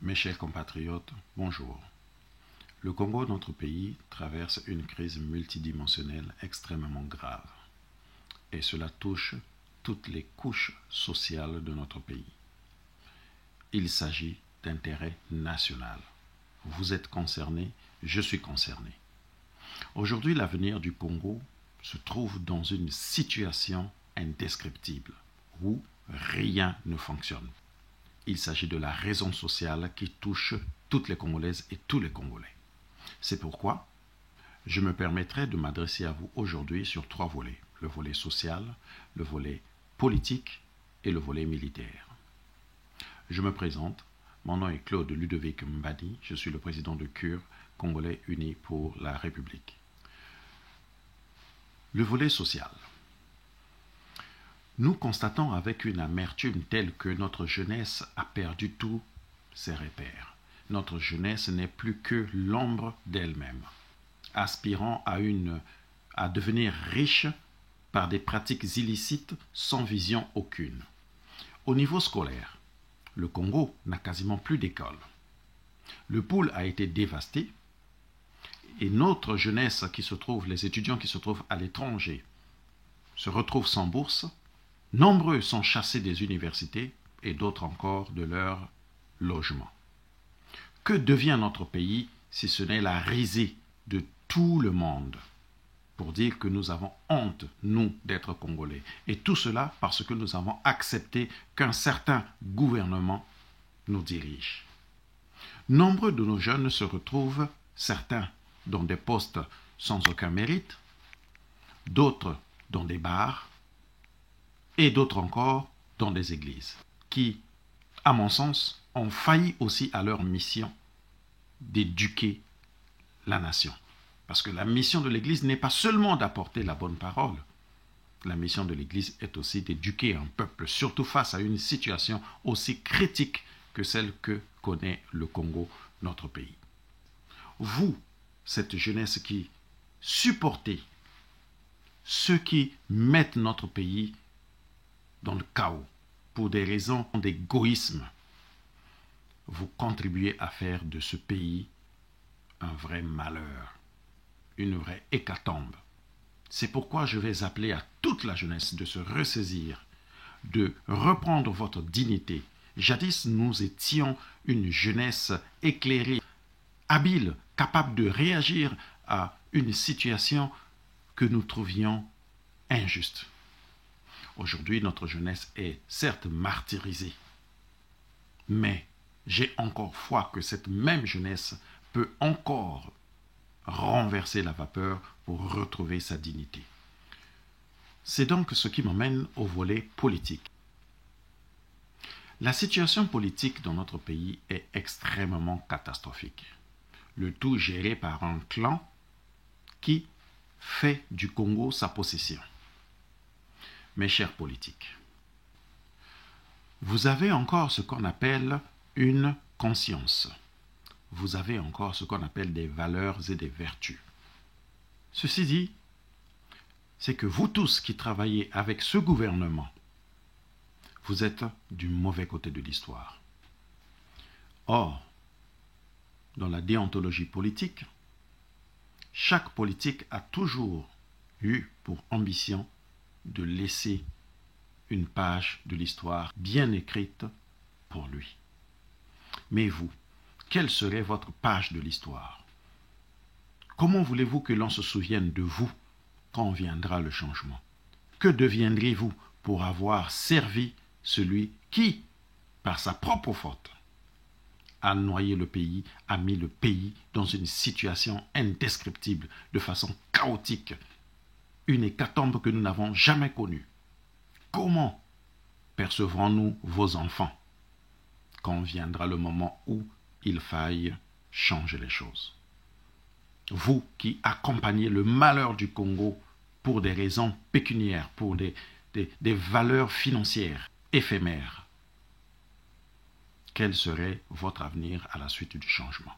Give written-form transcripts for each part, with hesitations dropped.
Mes chers compatriotes, bonjour. Le Congo, notre pays, traverse une crise multidimensionnelle extrêmement grave. Et cela touche toutes les couches sociales de notre pays. Il s'agit d'intérêt national. Vous êtes concernés, je suis concerné. Aujourd'hui, l'avenir du Congo se trouve dans une situation indescriptible où rien ne fonctionne. Il s'agit de la raison sociale qui touche toutes les Congolaises et tous les Congolais. C'est pourquoi je me permettrai de m'adresser à vous aujourd'hui sur 3 volets. Le volet social, le volet politique et le volet militaire. Je me présente, mon nom est Claude Ludovic Mbadi, je suis le président de CUR, Congolais Unis pour la République. Le volet social. Nous constatons avec une amertume telle que notre jeunesse a perdu tous ses repères. Notre jeunesse n'est plus que l'ombre d'elle-même, aspirant à devenir riche par des pratiques illicites sans vision aucune. Au niveau scolaire, le Congo n'a quasiment plus d'école. Le pôle a été dévasté et notre jeunesse les étudiants qui se trouvent à l'étranger, se retrouvent sans bourse. Nombreux sont chassés des universités et d'autres encore de leur logement. Que devient notre pays si ce n'est la risée de tout le monde pour dire que nous avons honte, nous, d'être Congolais. Et tout cela parce que nous avons accepté qu'un certain gouvernement nous dirige. Nombreux de nos jeunes se retrouvent, certains dans des postes sans aucun mérite, d'autres dans des bars, et d'autres encore dans des églises, qui, à mon sens, ont failli aussi à leur mission d'éduquer la nation. Parce que la mission de l'Église n'est pas seulement d'apporter la bonne parole. La mission de l'Église est aussi d'éduquer un peuple, surtout face à une situation aussi critique que celle que connaît le Congo, notre pays. Vous, cette jeunesse qui supportez ceux qui mettent notre pays dans le chaos, pour des raisons d'égoïsme, vous contribuez à faire de ce pays un vrai malheur, une vraie hécatombe. C'est pourquoi je vais appeler à toute la jeunesse de se ressaisir, de reprendre votre dignité. Jadis, nous étions une jeunesse éclairée, habile, capable de réagir à une situation que nous trouvions injuste. Aujourd'hui, notre jeunesse est certes martyrisée, mais j'ai encore foi que cette même jeunesse peut encore renverser la vapeur pour retrouver sa dignité. C'est donc ce qui m'emmène au volet politique. La situation politique dans notre pays est extrêmement catastrophique. Le tout géré par un clan qui fait du Congo sa possession. Mes chers politiques, vous avez encore ce qu'on appelle une conscience. Vous avez encore ce qu'on appelle des valeurs et des vertus. Ceci dit, c'est que vous tous qui travaillez avec ce gouvernement, vous êtes du mauvais côté de l'histoire. Or, dans la déontologie politique, chaque politique a toujours eu pour ambition de laisser une page de l'histoire bien écrite pour lui. Mais vous, quelle serait votre page de l'histoire? Comment voulez-vous que l'on se souvienne de vous quand viendra le changement? Que deviendrez-vous pour avoir servi celui qui, par sa propre faute, a noyé le pays, a mis le pays dans une situation indescriptible, de façon chaotique, une hécatombe que nous n'avons jamais connue? Comment percevrons-nous vos enfants quand viendra le moment où il faille changer les choses? Vous qui accompagnez le malheur du Congo pour des raisons pécuniaires, pour des valeurs financières éphémères, quel serait votre avenir à la suite du changement?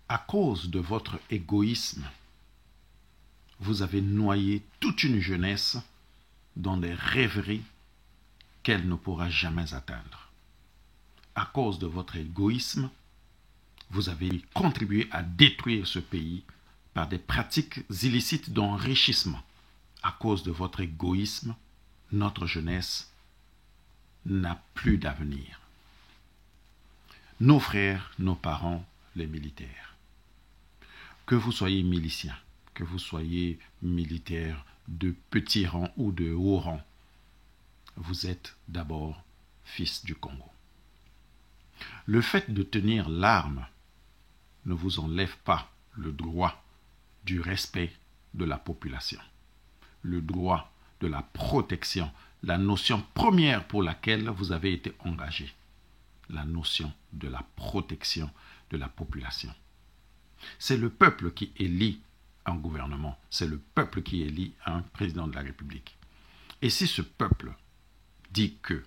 À cause de votre égoïsme, vous avez noyé toute une jeunesse dans des rêveries qu'elle ne pourra jamais atteindre. à cause de votre égoïsme, vous avez contribué à détruire ce pays par des pratiques illicites d'enrichissement. À cause de votre égoïsme, notre jeunesse n'a plus d'avenir. Nos frères, nos parents, les militaires. Que vous soyez milicien, que vous soyez militaire de petit rang ou de haut rang, vous êtes d'abord fils du Congo. Le fait de tenir l'arme ne vous enlève pas le droit du respect de la population, le droit de la protection, la notion première pour laquelle vous avez été engagé, la notion de la protection de la population. C'est le peuple qui élit un gouvernement, c'est le peuple qui élit un président de la République. Et si ce peuple dit que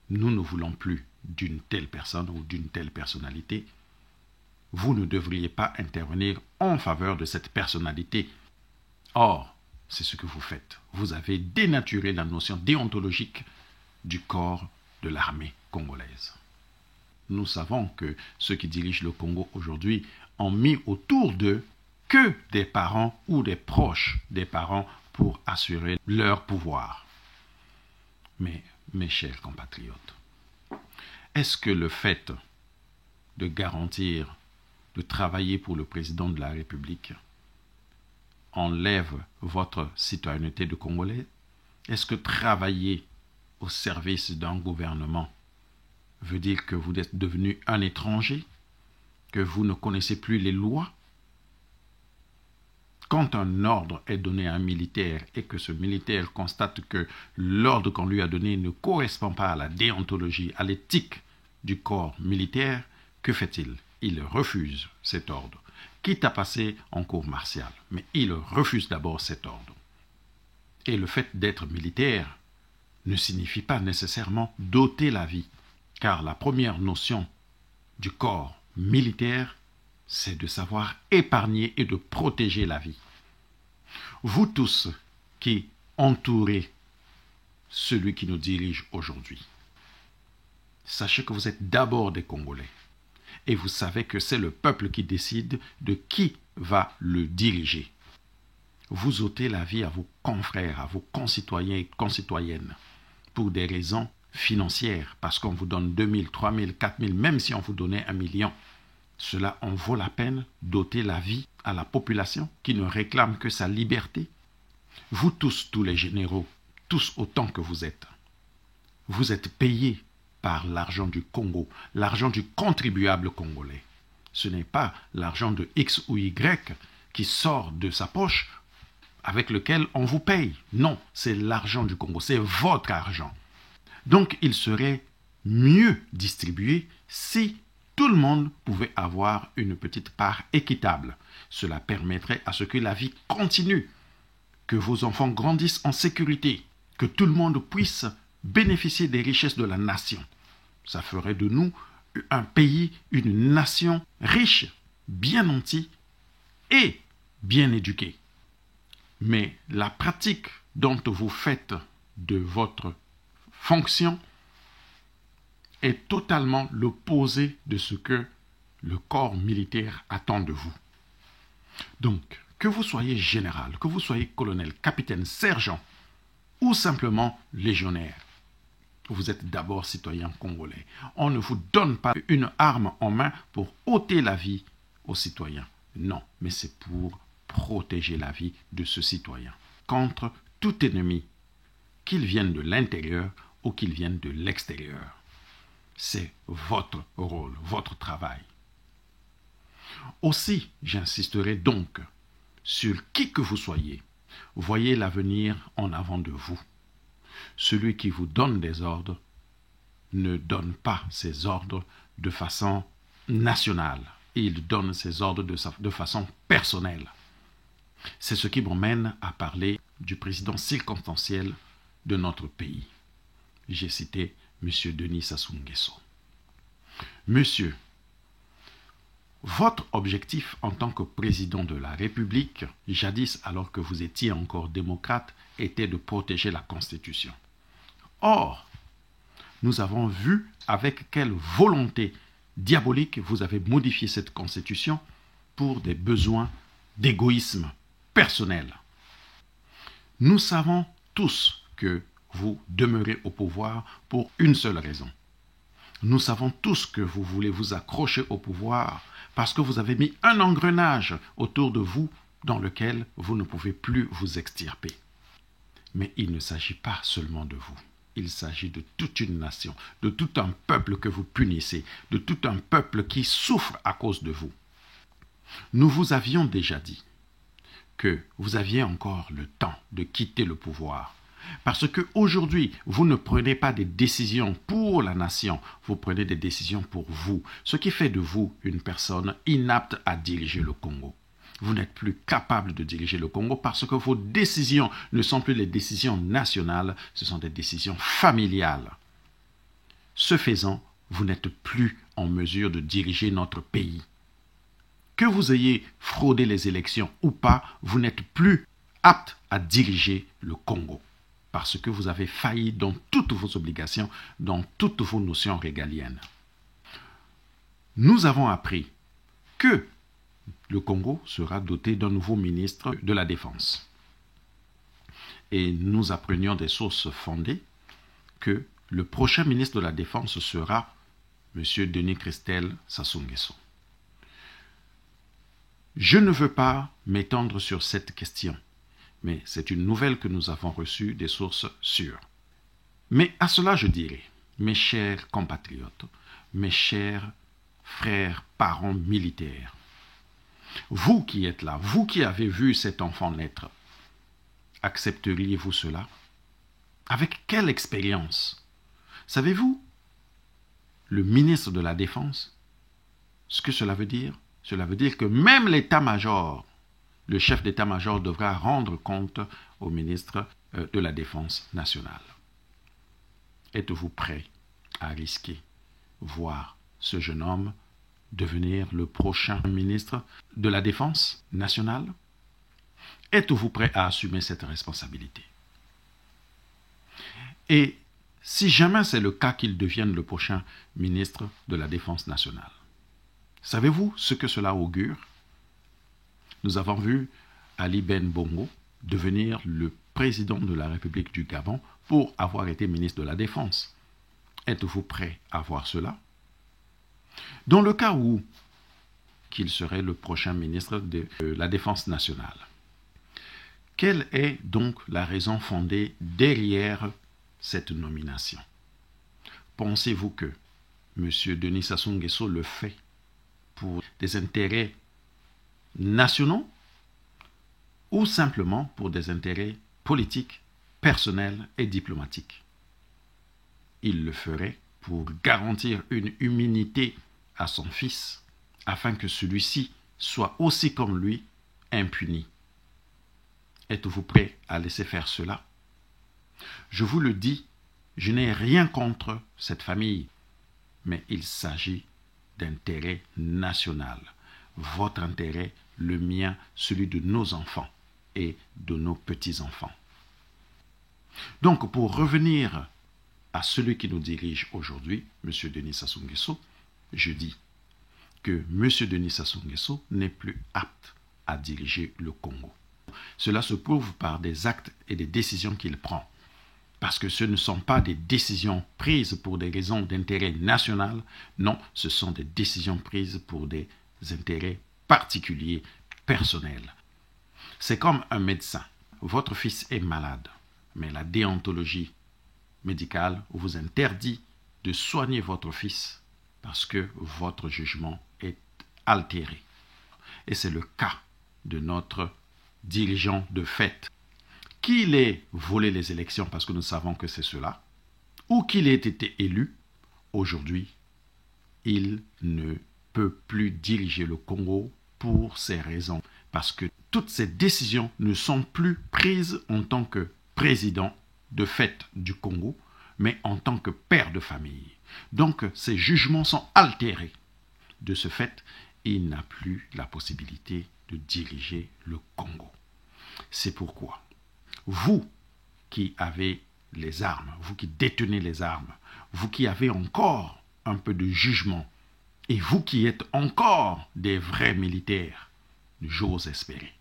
nous ne voulons plus d'une telle personne ou d'une telle personnalité, vous ne devriez pas intervenir en faveur de cette personnalité. Or, c'est ce que vous faites. Vous avez dénaturé la notion déontologique du corps de l'armée congolaise. Nous savons que ceux qui dirigent le Congo aujourd'hui ont mis autour d'eux que des parents ou des proches des parents pour assurer leur pouvoir. Mais, mes chers compatriotes, est-ce que le fait de garantir, de travailler pour le président de la République enlève votre citoyenneté de Congolais? Est-ce que travailler au service d'un gouvernement veut dire que vous êtes devenu un étranger, que vous ne connaissez plus les lois? Quand un ordre est donné à un militaire et que ce militaire constate que l'ordre qu'on lui a donné ne correspond pas à la déontologie, à l'éthique du corps militaire, que fait-il? Il refuse cet ordre, quitte à passer en cour martiale. Mais il refuse d'abord cet ordre. Et le fait d'être militaire ne signifie pas nécessairement d'ôter la vie, car la première notion du corps militaire, c'est de savoir épargner et de protéger la vie. Vous tous qui entourez celui qui nous dirige aujourd'hui, sachez que vous êtes d'abord des Congolais. Et vous savez que c'est le peuple qui décide de qui va le diriger. Vous ôtez la vie à vos confrères, à vos concitoyens et concitoyennes, pour des raisons financières, parce qu'on vous donne 2 000, 3 000, 4 000, même si on vous donnait 1 million. Cela en vaut la peine d'ôter la vie à la population qui ne réclame que sa liberté. Vous tous les généraux, tous autant que vous êtes payés par l'argent du Congo, l'argent du contribuable congolais. Ce n'est pas l'argent de X ou Y qui sort de sa poche avec lequel on vous paye. Non, c'est l'argent du Congo, c'est votre argent. Donc il serait mieux distribué si tout le monde pouvait avoir une petite part équitable. Cela permettrait à ce que la vie continue, que vos enfants grandissent en sécurité, que tout le monde puisse bénéficier des richesses de la nation. Ça ferait de nous un pays, une nation riche, bien nantie et bien éduquée. Mais la pratique dont vous faites de votre fonction est totalement l'opposé de ce que le corps militaire attend de vous. Donc, que vous soyez général, que vous soyez colonel, capitaine, sergent ou simplement légionnaire, vous êtes d'abord citoyen congolais. On ne vous donne pas une arme en main pour ôter la vie aux citoyens. Non, mais c'est pour protéger la vie de ce citoyen contre tout ennemi, qu'il vienne de l'intérieur ou qu'il vienne de l'extérieur. C'est votre rôle, votre travail. Aussi, j'insisterai donc sur qui que vous soyez, voyez l'avenir en avant de vous. Celui qui vous donne des ordres ne donne pas ses ordres de façon nationale. Il donne ses ordres de façon personnelle. C'est ce qui m'emmène à parler du président circonstanciel de notre pays. J'ai cité M. Denis Sassou Nguesso. Monsieur, votre objectif en tant que président de la République, jadis alors que vous étiez encore démocrate, était de protéger la Constitution. Or, nous avons vu avec quelle volonté diabolique vous avez modifié cette constitution pour des besoins d'égoïsme personnel. Nous savons tous que vous demeurez au pouvoir pour une seule raison. Nous savons tous que vous voulez vous accrocher au pouvoir parce que vous avez mis un engrenage autour de vous dans lequel vous ne pouvez plus vous extirper. Mais il ne s'agit pas seulement de vous. Il s'agit de toute une nation, de tout un peuple que vous punissez, de tout un peuple qui souffre à cause de vous. Nous vous avions déjà dit que vous aviez encore le temps de quitter le pouvoir. Parce qu'aujourd'hui, vous ne prenez pas des décisions pour la nation, vous prenez des décisions pour vous, ce qui fait de vous une personne inapte à diriger le Congo. Vous n'êtes plus capable de diriger le Congo parce que vos décisions ne sont plus les décisions nationales, ce sont des décisions familiales. Ce faisant, vous n'êtes plus en mesure de diriger notre pays. Que vous ayez fraudé les élections ou pas, vous n'êtes plus apte à diriger le Congo. Parce que vous avez failli dans toutes vos obligations, dans toutes vos notions régaliennes. Nous avons appris que le Congo sera doté d'un nouveau ministre de la Défense. Et nous apprenions des sources fondées que le prochain ministre de la Défense sera M. Denis Christel Sassou Nguesso. Je ne veux pas m'étendre sur cette question, mais c'est une nouvelle que nous avons reçue des sources sûres. Mais à cela je dirais, mes chers compatriotes, mes chers frères, parents militaires, vous qui êtes là, vous qui avez vu cet enfant naître, accepteriez-vous cela? Avec quelle expérience? Savez-vous, le ministre de la Défense, ce que cela veut dire? Cela veut dire que même l'état-major, le chef d'état-major devra rendre compte au ministre de la Défense nationale. Êtes-vous prêt à risquer, voir ce jeune homme devenir le prochain ministre de la Défense nationale? Êtes-vous prêt à assumer cette responsabilité? Et si jamais c'est le cas qu'il devienne le prochain ministre de la Défense nationale, savez-vous ce que cela augure? Nous avons vu Ali Ben Bongo devenir le président de la République du Gabon pour avoir été ministre de la Défense. Êtes-vous prêt à voir cela? Dans le cas où qu'il serait le prochain ministre de la Défense nationale, quelle est donc la raison fondée derrière cette nomination? Pensez-vous que M. Denis Sassou Nguesso le fait pour des intérêts nationaux ou simplement pour des intérêts politiques, personnels et diplomatiques? Il le ferait pour garantir une immunité à son fils, afin que celui-ci soit aussi comme lui impuni. Êtes-vous prêt à laisser faire cela? Je vous le dis, je n'ai rien contre cette famille, mais il s'agit d'intérêt national. Votre intérêt, le mien, celui de nos enfants et de nos petits-enfants. Donc, pour revenir à celui qui nous dirige aujourd'hui, M. Denis Sassou Nguesso, je dis que M. Denis Sassou Nguesso n'est plus apte à diriger le Congo. Cela se prouve par des actes et des décisions qu'il prend. Parce que ce ne sont pas des décisions prises pour des raisons d'intérêt national, non, ce sont des décisions prises pour des intérêts particuliers, personnels. C'est comme un médecin. Votre fils est malade, mais la déontologie médicale vous interdit de soigner votre fils parce que votre jugement est altéré. Et c'est le cas de notre dirigeant de fait. Qu'il ait volé les élections, parce que nous savons que c'est cela, ou qu'il ait été élu, aujourd'hui, il ne peut plus diriger le Congo pour ces raisons. Parce que toutes ces décisions ne sont plus prises en tant que président de fait du Congo, mais en tant que père de famille. Donc, ces jugements sont altérés. De ce fait, il n'a plus la possibilité de diriger le Congo. C'est pourquoi vous qui avez les armes, vous qui détenez les armes, vous qui avez encore un peu de jugement, et vous qui êtes encore des vrais militaires, j'ose espérer,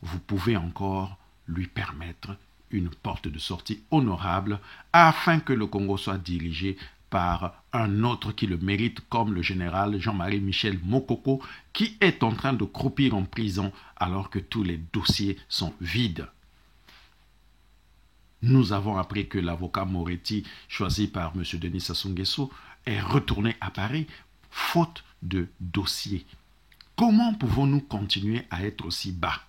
vous pouvez encore lui permettre une porte de sortie honorable afin que le Congo soit dirigé par un autre qui le mérite, comme le général Jean-Marie Michel Mokoko, qui est en train de croupir en prison alors que tous les dossiers sont vides. Nous avons appris que l'avocat Moretti, choisi par M. Denis Sassou Nguesso, est retourné à Paris, faute de dossier. Comment pouvons-nous continuer à être aussi bas?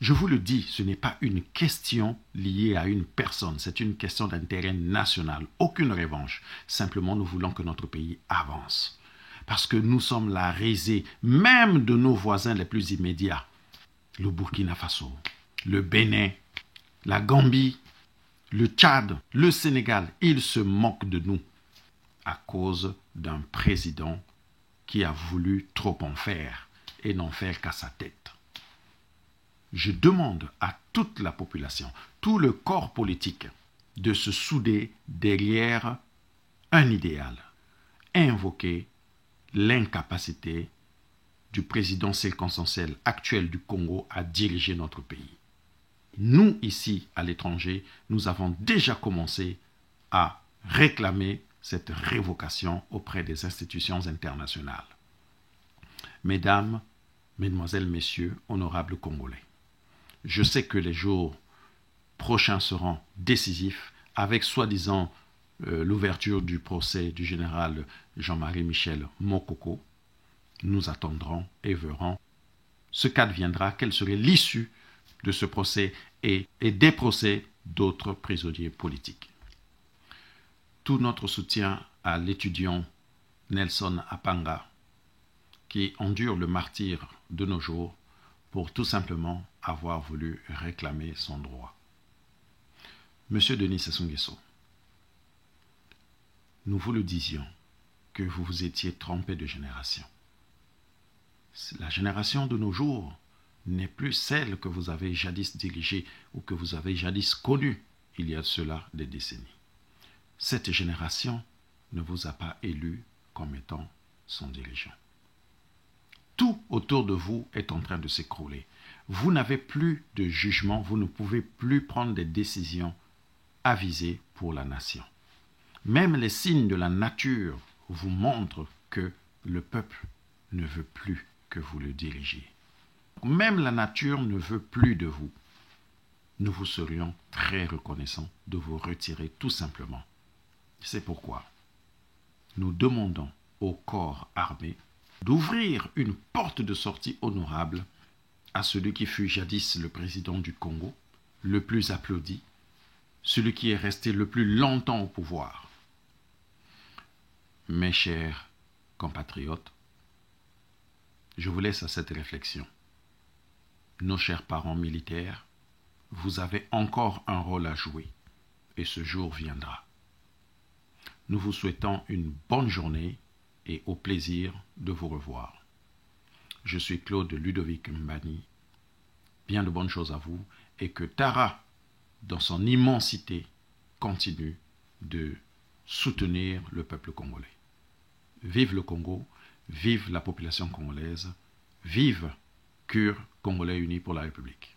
Je vous le dis, ce n'est pas une question liée à une personne, c'est une question d'intérêt national. Aucune revanche. Simplement, nous voulons que notre pays avance. Parce que nous sommes la risée, même de nos voisins les plus immédiats. Le Burkina Faso, le Bénin, la Gambie, le Tchad, le Sénégal, ils se moquent de nous à cause d'un président qui a voulu trop en faire et n'en faire qu'à sa tête. Je demande à toute la population, tout le corps politique, de se souder derrière un idéal, invoquer l'incapacité du président circonstanciel actuel du Congo à diriger notre pays. Nous, ici, à l'étranger, nous avons déjà commencé à réclamer cette révocation auprès des institutions internationales. Mesdames, Mesdemoiselles, Messieurs, honorables Congolais, je sais que les jours prochains seront décisifs avec soi-disant l'ouverture du procès du général Jean-Marie Michel Mokoko. Nous attendrons et verrons ce qu'adviendra, quelle serait l'issue de ce procès et des procès d'autres prisonniers politiques. Tout notre soutien à l'étudiant Nelson Apanga, qui endure le martyre de nos jours pour tout simplement avoir voulu réclamer son droit. Monsieur Denis Sassou Nguesso, nous vous le disions que vous vous étiez trompé de génération. La génération de nos jours n'est plus celle que vous avez jadis dirigée ou que vous avez jadis connue il y a de cela des décennies. Cette génération ne vous a pas élu comme étant son dirigeant. Tout autour de vous est en train de s'écrouler. Vous n'avez plus de jugement, vous ne pouvez plus prendre des décisions avisées pour la nation. Même les signes de la nature vous montrent que le peuple ne veut plus que vous le dirigiez. Même la nature ne veut plus de vous. Nous vous serions très reconnaissants de vous retirer tout simplement. C'est pourquoi nous demandons au corps armé d'ouvrir une porte de sortie honorable à celui qui fut jadis le président du Congo, le plus applaudi, celui qui est resté le plus longtemps au pouvoir. Mes chers compatriotes, je vous laisse à cette réflexion. Nos chers parents militaires, vous avez encore un rôle à jouer et ce jour viendra. Nous vous souhaitons une bonne journée et au plaisir de vous revoir. Je suis Claude Ludovic Mbani. Bien de bonnes choses à vous et que Tara, dans son immensité, continue de soutenir le peuple congolais. Vive le Congo, vive la population congolaise, vive CUR, Congolais Unis pour la République.